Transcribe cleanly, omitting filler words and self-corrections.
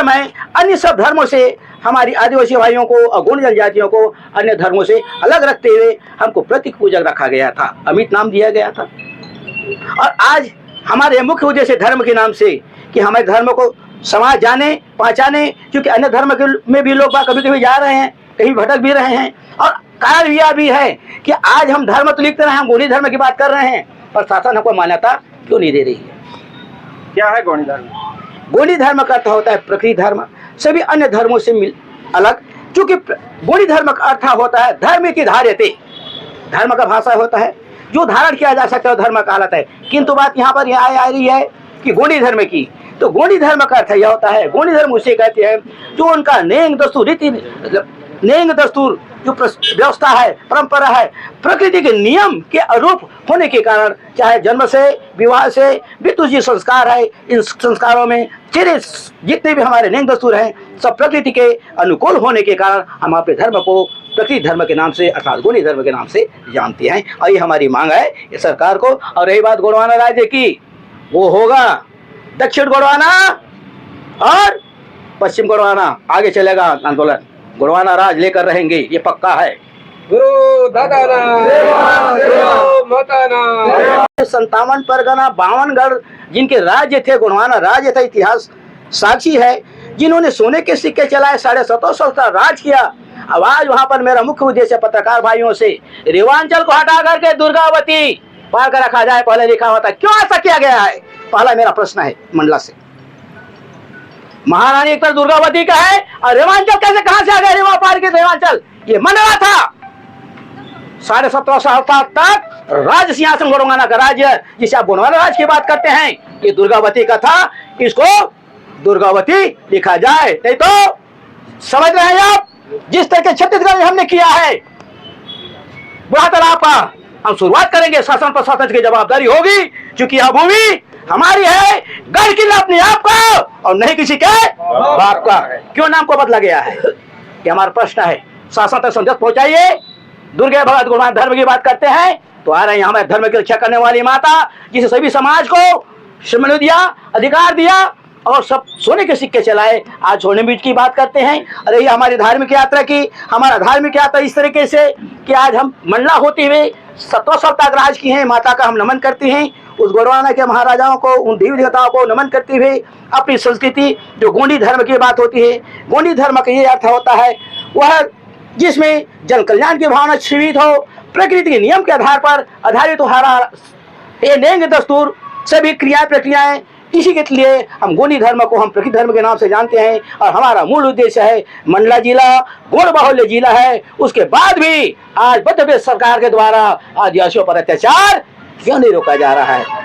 समय अन्य सब धर्मों से हमारी आदिवासी भाइयों को और गौंड जनजातियों को अन्य धर्मों से अलग रखते हुए हमको प्रतीक पूजक रखा गया था, अमित नाम दिया गया था। और आज हमारे मुख्य उद्देश्य धर्म के नाम से कि हमारे धर्म को समाज जाने पहचाने, क्योंकि अन्य धर्म में भी लोग कभी कभी जा रहे हैं, कहीं भटक भी रहे हैं। और कारण यह भी है कि आज हम धर्म तो लिखते रहे, हम गौंडी धर्म की बात कर रहे हैं, पर शासन हमको मान्यता क्यों नहीं दे रही है। क्या है गौंडी धर्म? गौंडी धर्म का अर्थ होता है प्रकृति धर्म, सभी अन्य धर्मों से अलग। क्योंकि गौंडी धर्म का अर्थ होता है धर्म की धार्यते, धर्म का भाषा होता है जो धारण किया जा सकता है, धर्म कहलाता है। किंतु बात यहाँ पर यह आ रही है कि गौंडी धर्म की, तो गौंडी धर्म का अर्थ यह होता है, गौंडी धर्म उसे कहते हैं जो उनका नेंग दस्तूर रीति, नेंग दस्तूर जो व्यवस्था है, परंपरा है, प्रकृति के नियम के अनुरूप होने के कारण, चाहे जन्म से, विवाह से, मृत्यु जी संस्कार है, इन संस्कारों में चेहरे जितने भी हमारे नेंग दस्तूर हैं सब प्रकृति के अनुकूल होने के कारण हम अपने धर्म को प्रकृति धर्म के नाम से अर्थात गौंडी धर्म के नाम से जानते हैं। और ये हमारी मांग है ये सरकार को। और रही बात गोंडवाना राज्य की, वो होगा दक्षिण गोंडवाना और पश्चिम गोंडवाना, आगे चलेगा आंदोलन, गोंडवाना राज लेकर रहेंगे, ये पक्का है। गुरु दादाना 57 परगना 52 गढ़ जिनके राज्य थे, गोंडवाना राज्य था, इतिहास साक्षी है, जिन्होंने सोने के सिक्के चलाए, 750 साल तक राज किया। अब आज वहां पर मेरा मुख्य उद्देश्य पत्रकार भाइयों से रेवांचल को हटा करके दुर्गावती पार कर रखा जाए, पहले लिखा हुआ था, क्यों ऐसा किया गया है? पहला मेरा प्रश्न है मंडला से। महारानी एक तरफ दुर्गावती का है और रेवांचल कैसे कहां से आ गया? रेवा पार के रेवांचल ये मंडला था। 17.5 साल तक राज सिंहासन गोंडवाना का राज्य, जिसे आप गोंडवाना राज की बात करते हैं, ये दुर्गावती का था, इसको दुर्गावती लिखा जाए। नहीं तो समझ रहे हैं आप, जिस तरह के छत्तीसगढ़ में हमने किया है बुरा तरह का, हम शुरुआत करेंगे, शासन प्रशासन की जवाबदारी होगी, क्योंकि यह भूमि हमारी है, गढ़ किला अपने आप का और नहीं किसी के बाप का। क्यों नाम को बदला गया है, ये हमारा प्रश्न है। शासन तक संदेश पहुंचाइए। दुर्गा भगत गोंडवाना धर्म की बात करते हैं तो आ रहे हैं हमारे धर्म की रक्षा करने वाली माता, जिसे सभी समाज को सम्मान दिया, अधिकार दिया और सब सोने के सिक्के चलाए। आज सोने बीज की बात करते हैं। अरे ये हमारी धार्मिक यात्रा की, हमारा धार्मिक यात्रा इस तरीके से कि आज हम मंडला होते हुए 17 साल तक राज की हैं, माता का हम नमन करते हैं, उस गोंडवाना के महाराजाओं को, उन देवी देवताओं को नमन करते हुए अपनी संस्कृति जो गौंडी धर्म की बात होती है, गौंडी धर्म का ये अर्थ होता है वह जिसमें जन कल्याण की भावना जीवित हो, प्रकृति के नियम के आधार पर आधारित हो, ये नेंग दस्तूर सभी क्रिया प्रक्रियाएं, इसी के लिए हम गौंडी धर्म को हम प्रकृति धर्म के नाम से जानते हैं। और हमारा मूल उद्देश्य है, मंडला जिला गौड़ बाहुल्य जिला है, उसके बाद भी आज मध्य प्रदेश सरकार के द्वारा आदिवासियों पर अत्याचार क्यों नहीं रोका जा रहा है?